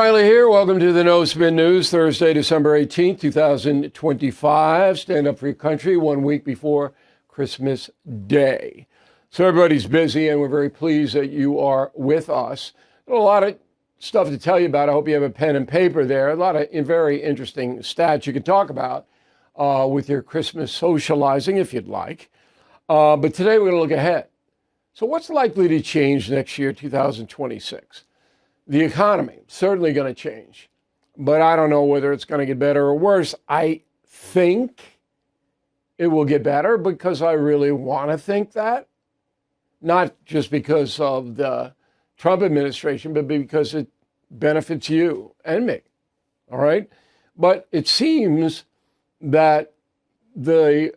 O'Reilly here. Welcome to the No Spin News, Thursday, December 18th, 2025. Stand up for your country 1 week before Christmas Day. So everybody's busy, and we're very pleased that you are with us. A lot of stuff to tell you about. I hope you have a pen and paper there. A lot of very interesting stats you can talk about with your Christmas socializing, if you'd like. But today we're going to look ahead. So what's likely to change next year, 2026? The economy, certainly going to change, but I don't know whether it's going to get better or worse. I think it will get better because I really want to think that, not just because of the Trump administration, but because it benefits you and me, all right? But it seems that the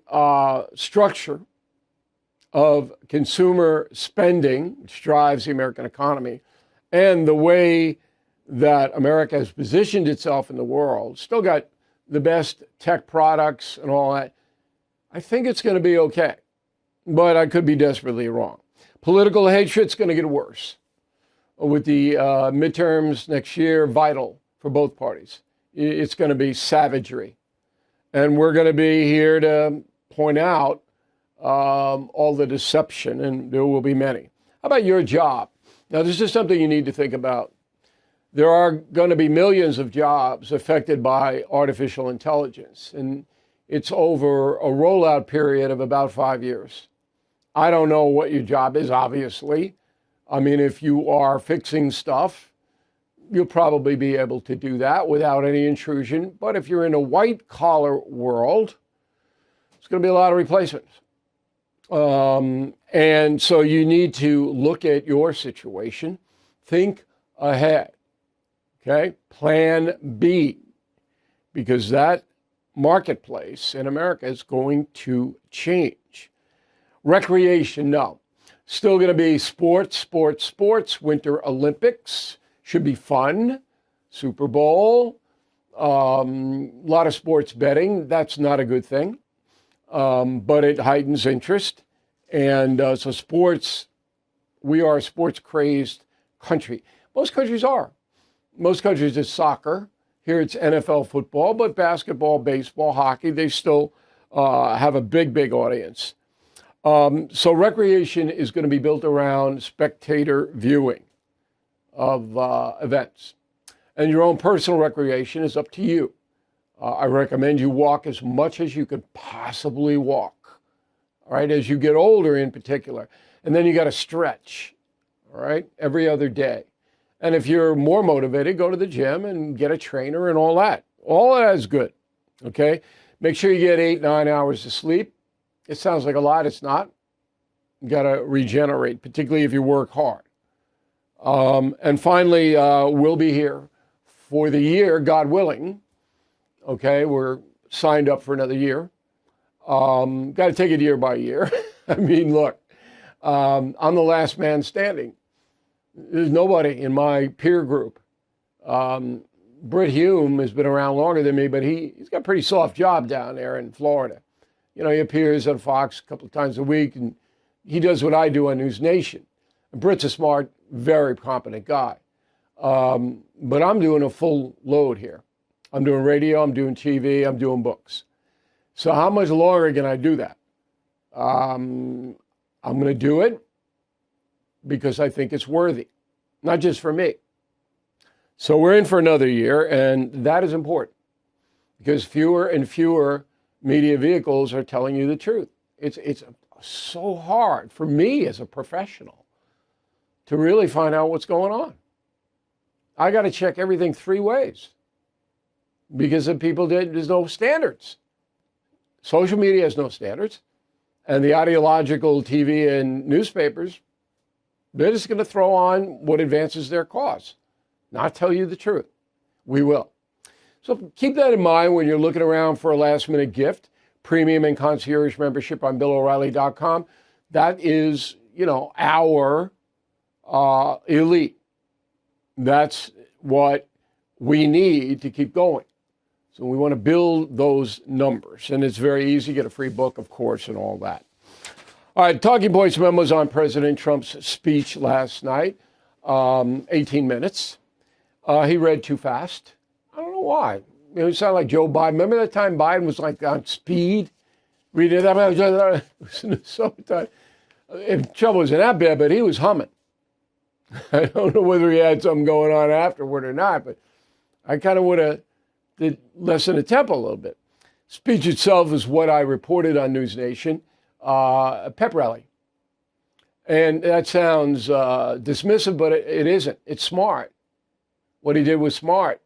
structure of consumer spending, which drives the American economy, and the way that America has positioned itself in the world, still got the best tech products and all that, I think it's going to be okay. But I could be desperately wrong. Political hatred's going to get worse. With the midterms next year, vital for both parties. It's going to be savagery. And we're going to be here to point out all the deception, and there will be many. How about your job? Now, this is something you need to think about. There are going to be millions of jobs affected by artificial intelligence, and it's over a rollout period of about 5 years. I don't know what your job is, obviously. I mean, if you are fixing stuff, you'll probably be able to do that without any intrusion. But if you're in a white-collar world, it's going to be a lot of replacements. And so you need to look at your situation, think ahead, okay? Plan B, because that marketplace in America is going to change. Recreation, no. Still going to be sports. Winter Olympics should be fun. Super Bowl, a lot of sports betting. That's not a good thing. But it heightens interest. And so sports, we are a sports-crazed country. Most countries are. Most countries it's soccer. Here it's NFL football, but basketball, baseball, hockey, they still have a big audience. So recreation is going to be built around spectator viewing of events. And your own personal recreation is up to you. I recommend you walk as much as you could possibly walk, all right, as you get older in particular. And then you got to stretch, all right, every other day. And if you're more motivated, go to the gym and get a trainer and all that. All of that is good, okay? Make sure you get 8-9 hours of sleep. It sounds like a lot. It's not. You got to regenerate, particularly if you work hard. And finally, we'll be here for the year, God willing. Okay, we're signed up for another year. Got to take it year by year. I mean, look, I'm the last man standing. There's nobody in my peer group. Britt Hume has been around longer than me, but he's got a pretty soft job down there in Florida. You know, he appears on Fox a couple of times a week, and he does what I do on News Nation. Britt's a smart, very competent guy. But I'm doing a full load here. I'm doing radio, I'm doing TV, I'm doing books. So how much longer can I do that? I'm going to do it because I think it's worthy, not just for me. So we're in for another year, and that is important because fewer and fewer media vehicles are telling you the truth. It's so hard for me as a professional to really find out what's going on. I got to check everything 3 ways. Because of people, there's no standards. Social media has no standards. And the ideological TV and newspapers, they're just going to throw on what advances their cause, not tell you the truth. We will. So keep that in mind when you're looking around for a last-minute gift. Premium and concierge membership on BillO'Reilly.com. That is, our elite. That's what we need to keep going. So we want to build those numbers. And it's very easy. Get a free book, of course, and all that. All right, talking points memos on President Trump's speech last night, 18 minutes. He read too fast. I don't know why. It sounded like Joe Biden. Remember that time Biden was like on speed? Reading that. Sometimes, trouble wasn't that bad, but he was humming. I don't know whether he had something going on afterward or not, but I kind of would have did lessen the tempo a little bit. Speech itself is what I reported on News Nation, a pep rally. And that sounds dismissive, but it isn't. It's smart. What he did was smart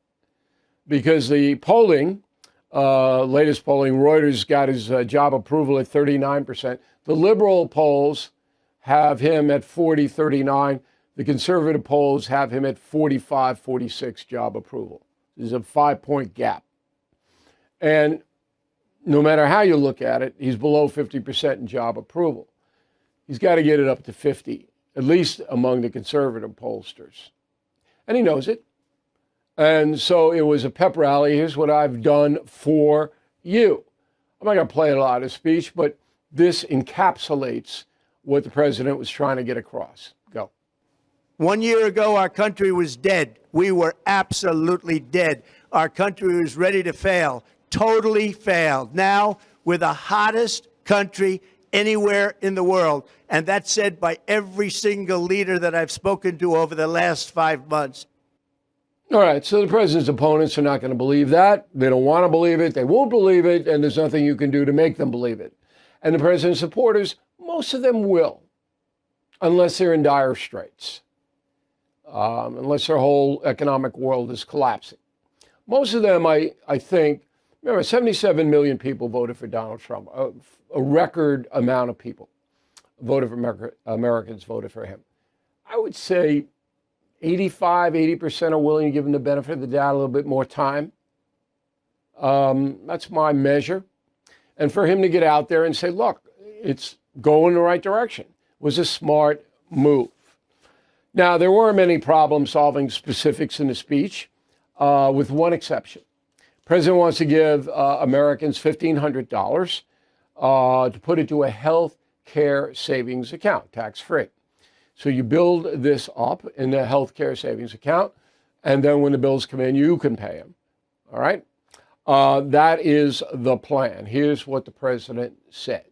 because the polling, latest polling, Reuters got his job approval at 39%. The liberal polls have him at 40, 39. The conservative polls have him at 45, 46 job approval. There's a 5-point gap. And no matter how you look at it, he's below 50% in job approval. He's got to get it up to 50, at least among the conservative pollsters. And he knows it. And so it was a pep rally. Here's what I've done for you. I'm not going to play a lot of speech, but this encapsulates what the president was trying to get across. Go. 1 year ago, our country was dead. We were absolutely dead. Our country was ready to fail, totally failed. Now, we're the hottest country anywhere in the world. And that's said by every single leader that I've spoken to over the last 5 months. All right, so the president's opponents are not going to believe that. They don't want to believe it. They won't believe it, and there's nothing you can do to make them believe it. And the president's supporters, most of them will, unless they're in dire straits, unless their whole economic world is collapsing. Most of them, I think, remember, 77 million people voted for Donald Trump, a record amount of people voted for Americans voted for him. I would say 80% are willing to give him the benefit of the doubt, a little bit more time. That's my measure. And for him to get out there and say, look, it's going in the right direction, was a smart move. Now, there were many problem-solving specifics in the speech, with one exception. The president wants to give Americans $1,500 to put into a health care savings account, tax-free. So you build this up in the health care savings account, and then when the bills come in, you can pay them. All right? That is the plan. Here's what the president said.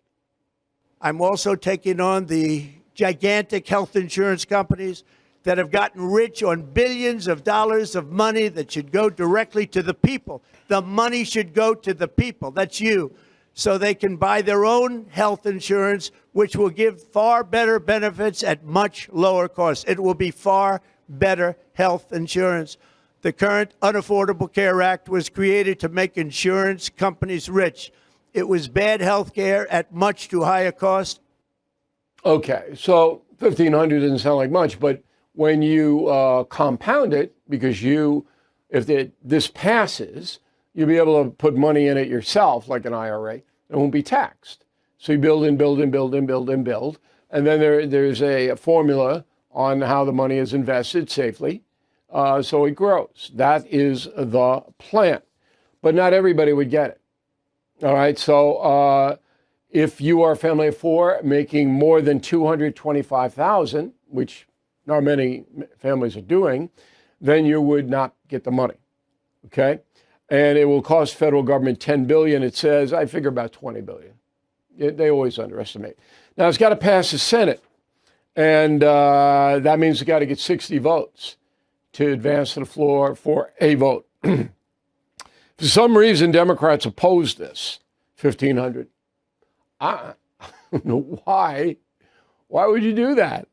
I'm also taking on the gigantic health insurance companies that have gotten rich on billions of dollars of money that should go directly to the people. The money should go to the people. That's you. So they can buy their own health insurance, which will give far better benefits at much lower cost. It will be far better health insurance. The current Unaffordable Care Act was created to make insurance companies rich. It was bad health care at much too high a cost. Okay, so $1,500 doesn't sound like much, but when you compound it, because if this passes, you'll be able to put money in it yourself, like an IRA. It won't be taxed. So you build and build and build and build and build. And then there's a formula on how the money is invested safely, so it grows. That is the plan. But not everybody would get it. All right, so if you are a family of four making more than $225,000, which not many families are doing, then you would not get the money, okay? And it will cost federal government $10 billion. It says, I figure about $20 billion. They always underestimate. Now, it's got to pass the Senate, and that means it's got to get 60 votes to advance to the floor for a vote. For some reason, Democrats oppose this, $1,500. I don't know why. Why would you do that?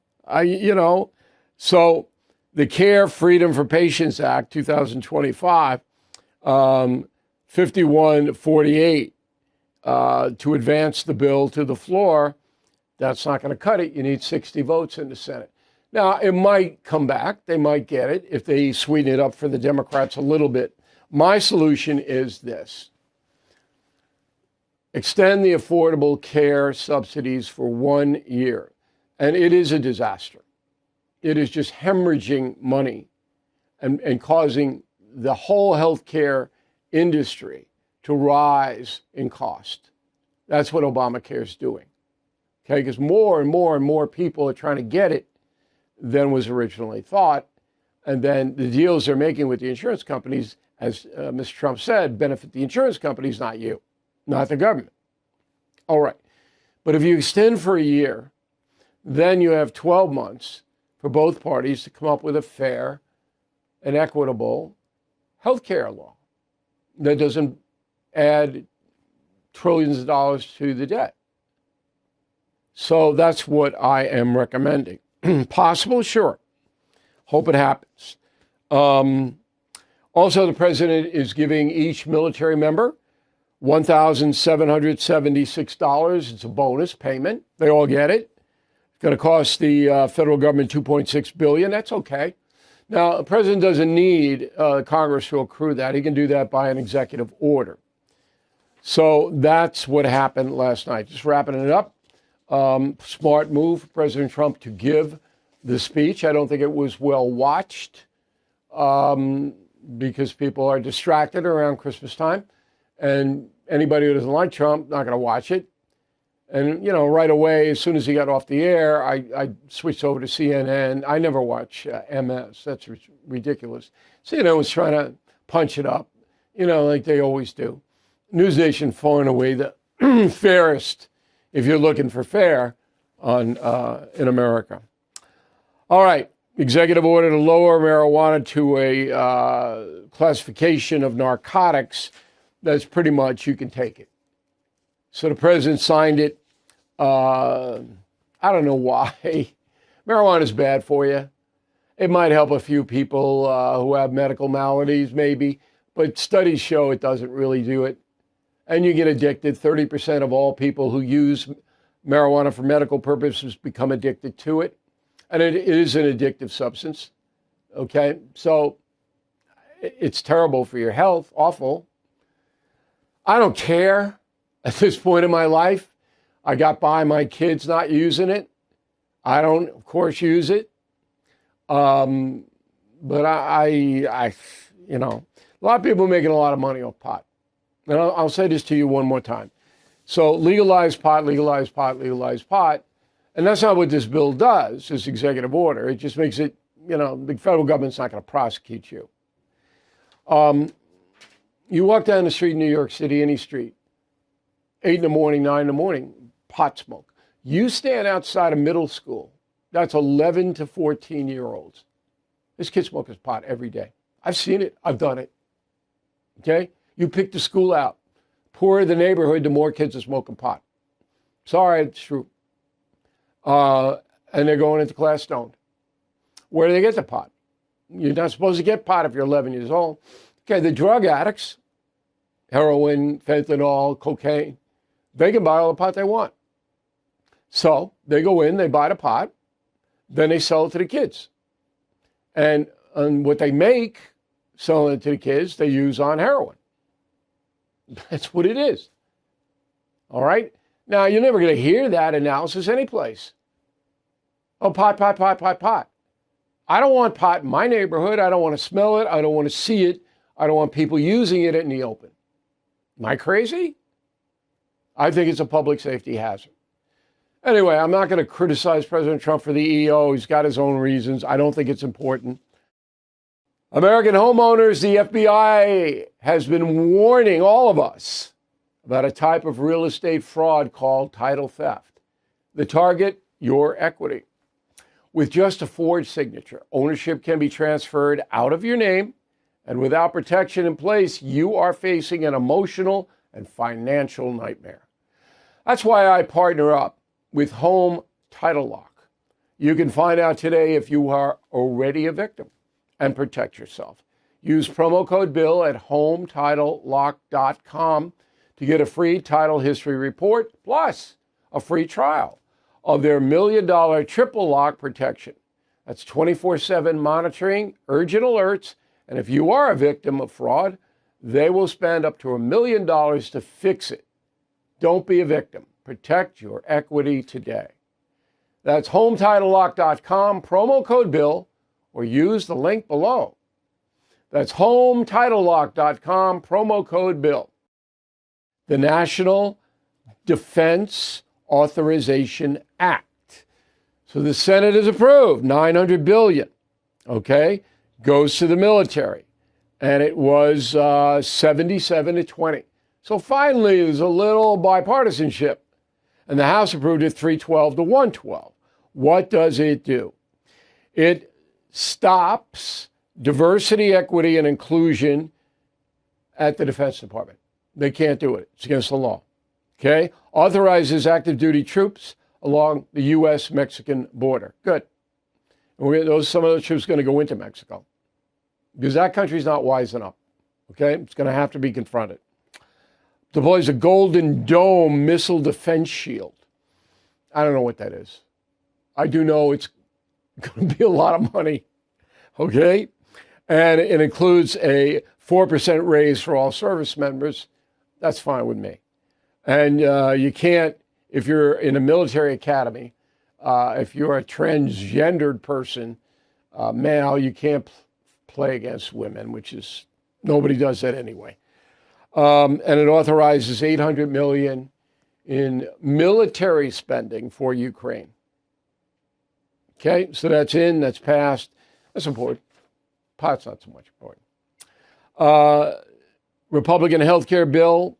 So the Care, Freedom for Patients Act, 2025, 5148, to advance the bill to the floor, that's not going to cut it. You need 60 votes in the Senate. Now, it might come back. They might get it if they sweeten it up for the Democrats a little bit. My solution is this. Extend the Affordable Care subsidies for 1 year. And it is a disaster. It is just hemorrhaging money and causing the whole healthcare industry to rise in cost. That's what Obamacare is doing. Okay, because more and more and more people are trying to get it than was originally thought. And then the deals they're making with the insurance companies, as Mr. Trump said, benefit the insurance companies, not you, not the government. All right. But if you extend for a year, then you have 12 months for both parties to come up with a fair and equitable health care law that doesn't add trillions of dollars to the debt. So that's what I am recommending. Possible? Sure. Hope it happens. Also, the president is giving each military member $1,776. It's a bonus payment. They all get it. It's going to cost the federal government $2.6 billion. That's okay. Now, the president doesn't need Congress to accrue that. He can do that by an executive order. So that's what happened last night. Just wrapping it up. Smart move for President Trump to give the speech. I don't think it was well watched because people are distracted around Christmas time. And anybody who doesn't like Trump, not going to watch it. And, right away, as soon as he got off the air, I switched over to CNN. I never watch MS. That's ridiculous. CNN was trying to punch it up, like they always do. News Nation, far and away the fairest, if you're looking for fair, in America. All right. Executive order to lower marijuana to a classification of narcotics. That's pretty much you can take it. So the president signed it. I don't know why. Marijuana is bad for you. It might help a few people who have medical maladies, maybe, but studies show it doesn't really do it. And you get addicted. 30% of all people who use marijuana for medical purposes become addicted to it. And it is an addictive substance. Okay, so it's terrible for your health, awful. I don't care at this point in my life. I got by my kids not using it. I don't, of course, use it. But a lot of people are making a lot of money off pot. And I'll say this to you one more time. So legalize pot, legalize pot, legalize pot. And that's not what this bill does, this executive order. It just makes it, the federal government's not going to prosecute you. You walk down the street in New York City, any street, 8 in the morning, 9 in the morning, pot smoke. You stand outside a middle school, that's 11 to 14-year-olds. This kid smokes pot every day. I've seen it. I've done it. Okay? You pick the school out. Poorer the neighborhood, the more kids are smoking pot. Sorry, it's true. And they're going into class stoned. Where do they get the pot? You're not supposed to get pot if you're 11 years old. Okay, the drug addicts, heroin, fentanyl, cocaine, they can buy all the pot they want. So they go in, they buy the pot, then they sell it to the kids. And what they make selling it to the kids, they use on heroin. That's what it is. All right? Now, you're never going to hear that analysis anyplace. Oh, pot, pot, pot, pot, pot. I don't want pot in my neighborhood. I don't want to smell it. I don't want to see it. I don't want people using it in the open. Am I crazy? I think it's a public safety hazard. Anyway, I'm not going to criticize President Trump for the EO. He's got his own reasons. I don't think it's important. American homeowners, the FBI has been warning all of us about a type of real estate fraud called title theft. The target, your equity. With just a forged signature, ownership can be transferred out of your name, and without protection in place, you are facing an emotional and financial nightmare. That's why I partner up with Home Title Lock. You can find out today if you are already a victim and protect yourself. Use promo code BILL at HometitleLock.com to get a free title history report, plus a free trial of their $1 million triple lock protection. That's 24/7 monitoring, urgent alerts, and if you are a victim of fraud, they will spend up to $1 million to fix it. Don't be a victim. Protect your equity today. That's HometitleLock.com, promo code BILL, or use the link below. That's HometitleLock.com, promo code BILL. The National Defense Authorization Act. So the Senate has approved $900 billion. Okay? goes to the military. And it was 77 to 20. So finally, there's a little bipartisanship. And the House approved it 312 to 112. What does it do? It stops diversity, equity, and inclusion at the Defense Department. They can't do it. It's against the law. Okay? Authorizes active duty troops along the U.S.-Mexican border. Good. And some of those troops are going to go into Mexico because that country's not wise enough. Okay? It's going to have to be confronted. Deploys a Golden Dome missile defense shield. I don't know what that is. I do know it's going to be a lot of money. Okay? And it includes a 4% raise for all service members. That's fine with me. And you can't, if you're in a military academy, if you're a transgendered person, male, you can't play against women, which is, nobody does that anyway. And it authorizes $800 million in military spending for Ukraine. Okay, so that's in, that's passed. That's important. Pot's not so much important. Republican health care bill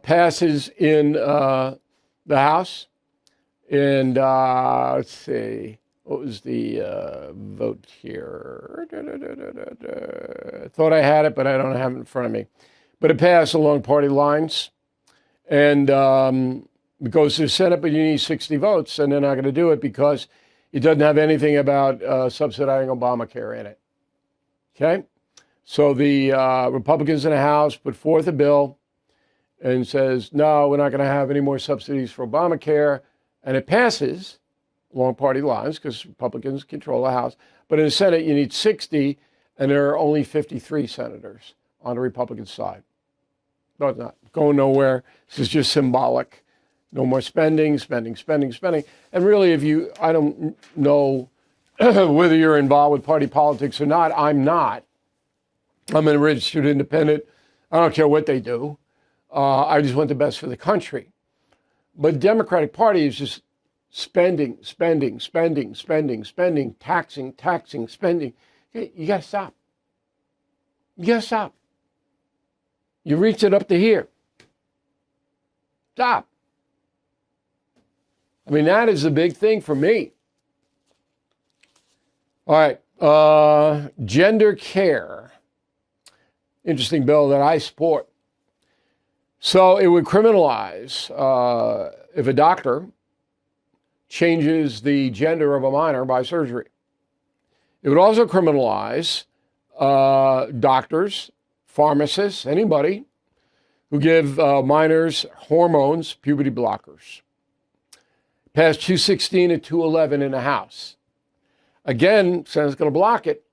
passes in the House. And let's see, what was the vote here? I thought I had it, but I don't have it in front of me. But it passed along party lines. And it goes to the Senate, but you need 60 votes. And they're not going to do it because it doesn't have anything about subsidizing Obamacare in it. Okay? So the Republicans in the House put forth a bill and says, no, we're not going to have any more subsidies for Obamacare. And it passes along party lines because Republicans control the House. But in the Senate, you need 60, and there are only 53 senators on the Republican side. No, it's not going nowhere. This is just symbolic. No more spending. And really, I don't know whether you're involved with party politics or not. I'm not. I'm a registered independent. I don't care what they do. I just want the best for the country. But the Democratic Party is just spending, taxing, spending. Okay, you got to stop. You got to stop. You reach it up to here. Stop. I mean, that is the big thing for me. All right, gender care. Interesting bill that I support. So it would criminalize if a doctor changes the gender of a minor by surgery. It would also criminalize doctors, pharmacists, anybody who give minors hormones, puberty blockers. Passed 216 and 211 in the House. Again, Senate's going to block it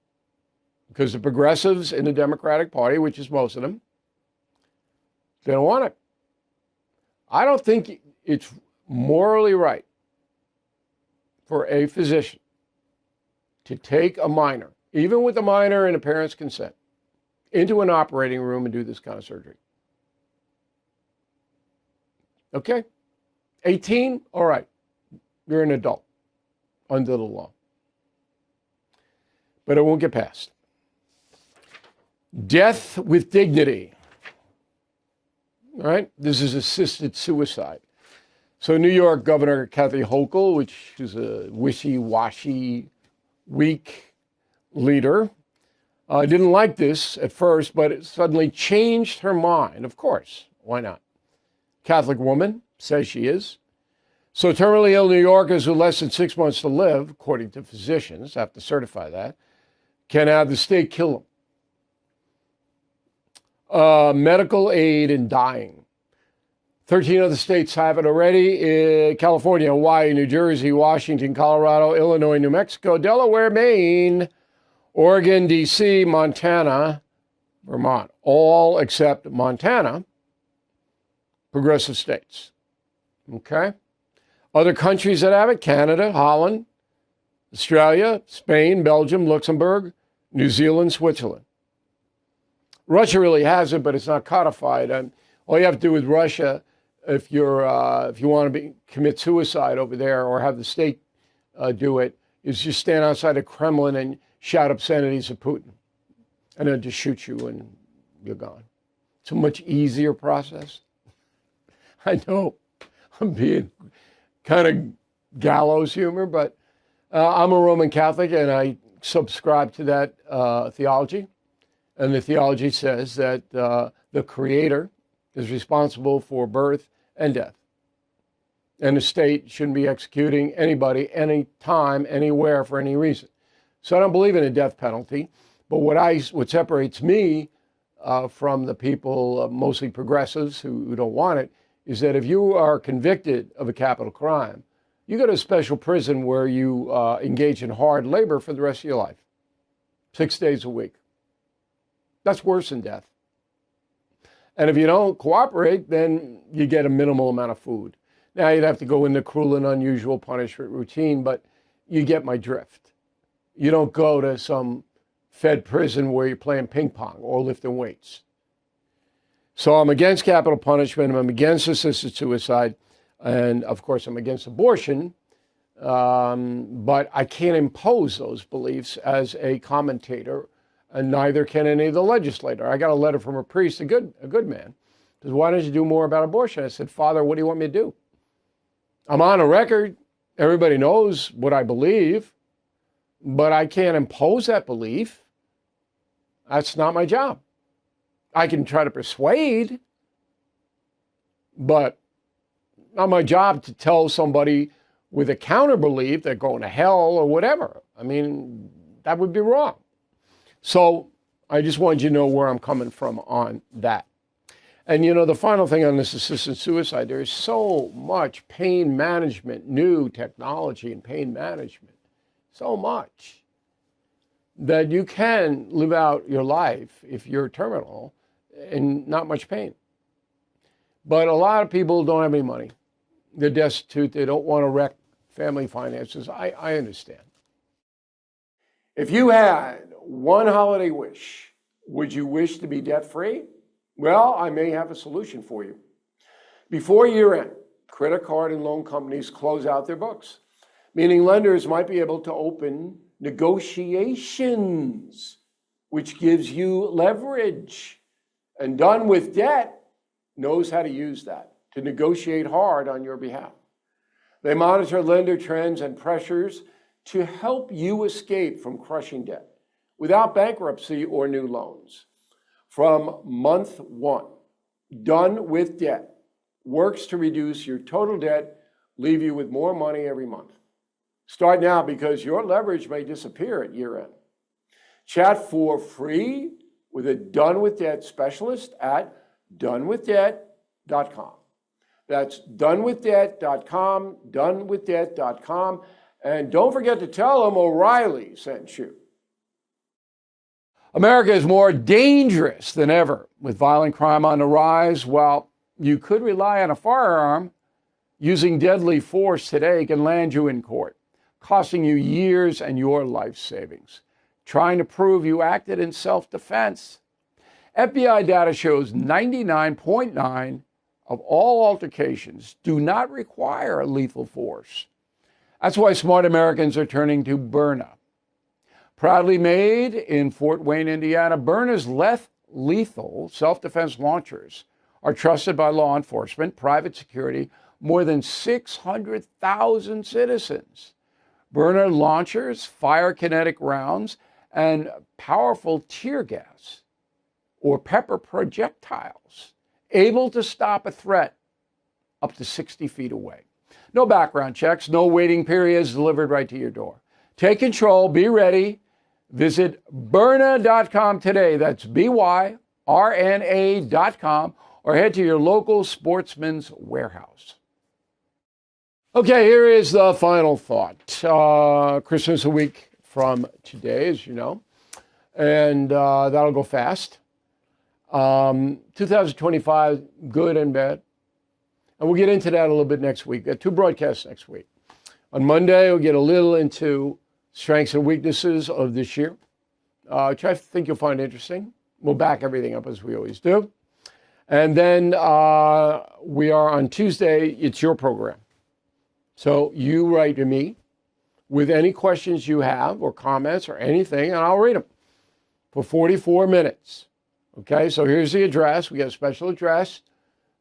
because the progressives in the Democratic Party, which is most of them, they don't want it. I don't think it's morally right for a physician to take a minor, even with a minor and a parent's consent, into an operating room and do this kind of surgery. Okay? 18? All right. You're an adult under the law. But it won't get passed. Death with dignity. All right? This is assisted suicide. So New York Governor Kathy Hochul, which is a wishy-washy, weak leader, didn't like this at first, but it suddenly changed her mind. Of course. Why not? Catholic woman, says she is. So terminally ill New Yorkers with less than 6 months to live, according to physicians, have to certify that, can have the state kill them. Medical aid in dying. 13 other states have it already. California, Hawaii, New Jersey, Washington, Colorado, Illinois, New Mexico, Delaware, Maine, Oregon, D.C., Montana, Vermont. All except Montana, progressive states. Okay? Other countries that have it, Canada, Holland, Australia, Spain, Belgium, Luxembourg, New Zealand, Switzerland. Russia really has it, but it's not codified. And all you have to do with Russia, if you want to commit suicide over there or have the state do it, is just stand outside the Kremlin and shout obscenities at Putin and then just shoot you and you're gone. It's a much easier process. I know I'm being kind of gallows humor, but I'm a Roman Catholic and I subscribe to that theology. And the theology says that the Creator is responsible for birth and death. And the state shouldn't be executing anybody, anytime, anywhere, for any reason. So I don't believe in a death penalty. But what separates me from the people, mostly progressives, who don't want it, is that if you are convicted of a capital crime, you go to a special prison where you engage in hard labor for the rest of your life, 6 days a week. That's worse than death. And if you don't cooperate, then you get a minimal amount of food. Now, you'd have to go in the cruel and unusual punishment routine, but you get my drift. You don't go to some Fed prison where you're playing ping pong or lifting weights. So I'm against capital punishment. I'm against assisted suicide. And of course, I'm against abortion. But I can't impose those beliefs as a commentator, and neither can any of the legislator. I got a letter from a priest, a good man. Says, why don't you do more about abortion? I said, Father, what do you want me to do? I'm on a record. Everybody knows what I believe, but I can't impose that belief. That's not my job. I can try to persuade, but not my job to tell somebody with a counter belief they're going to hell or whatever. I mean, that would be wrong. So I just wanted you to know where I'm coming from on that. And, you know, the final thing on this assisted suicide, there is so much pain management, new technology in pain management, so much, that you can live out your life, if you're terminal, in not much pain. But a lot of people don't have any money. They're destitute. They don't want to wreck family finances. I understand. If you had one holiday wish, would you wish to be debt-free? Well, I may have a solution for you. Before year end, credit card and loan companies close out their books, meaning lenders might be able to open negotiations, which gives you leverage. And Done with Debt knows how to use that to negotiate hard on your behalf. They monitor lender trends and pressures to help you escape from crushing debt without bankruptcy or new loans. From month one, Done with Debt works to reduce your total debt, leave you with more money every month. Start now because your leverage may disappear at year end. Chat for free with a Done with Debt specialist at donewithdebt.com. That's donewithdebt.com, donewithdebt.com. And don't forget to tell them O'Reilly sent you. America is more dangerous than ever. With violent crime on the rise, while you could rely on a firearm, using deadly force today can land you in court, costing you years and your life savings. Trying to prove you acted in self-defense. FBI data shows 99.9% of all altercations do not require lethal force. That's why smart Americans are turning to Byrna. Proudly made in Fort Wayne, Indiana, Byrna's less lethal self-defense launchers are trusted by law enforcement, private security, more than 600,000 citizens. Byrna launchers fire kinetic rounds and powerful tear gas or pepper projectiles, able to stop a threat up to 60 feet away. No background checks, no waiting periods, delivered right to your door. Take control, be ready. Visit Byrna.com today. That's BYRNA.com, or head to your local Sportsman's Warehouse. Okay, here is the final thought. Christmas a week from today, as you know, and that'll go fast. 2025, good and bad. And we'll get into that a little bit next week. Got two broadcasts next week. On Monday, we'll get a little into strengths and weaknesses of this year, which I think you'll find interesting. We'll back everything up as we always do. And then we are on Tuesday, it's your program. So you write to me with any questions you have or comments or anything, and I'll read them for 44 minutes. Okay, so here's the address. We got a special address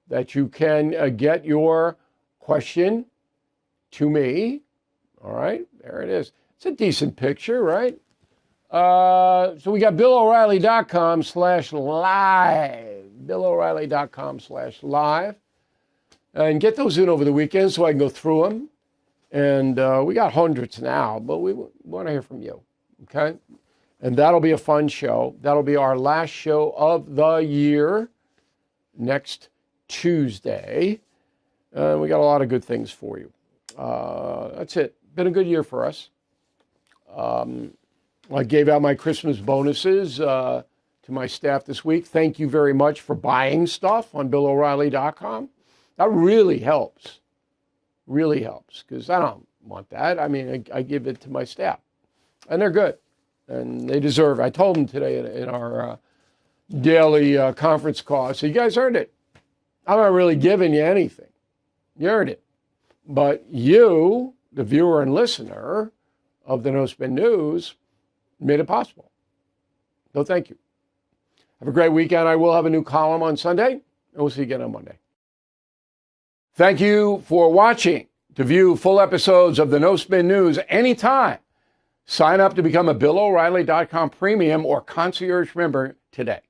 that you can get your question to me. All right, there it is. It's a decent picture, right? So we got BillO'Reilly.com/live. BillO'Reilly.com/live. And get those in over the weekend so I can go through them. And we got hundreds now, but we want to hear from you, okay? And that'll be a fun show. That'll be our last show of the year next Tuesday. We got a lot of good things for you. That's it. Been a good year for us. I gave out my Christmas bonuses to my staff this week. Thank you very much for buying stuff on BillO'Reilly.com. That really helps. Really helps, because I don't want that. I mean, I give it to my staff, and they're good, and they deserve it. I told them today in our daily conference call, so you guys earned it. I'm not really giving you anything. You earned it. But you, the viewer and listener of the No Spin News, made it possible. So thank you. Have a great weekend. I will have a new column on Sunday, and we'll see you again on Monday. Thank you for watching. To view full episodes of the No Spin News anytime, sign up to become a BillO'Reilly.com premium or concierge member today.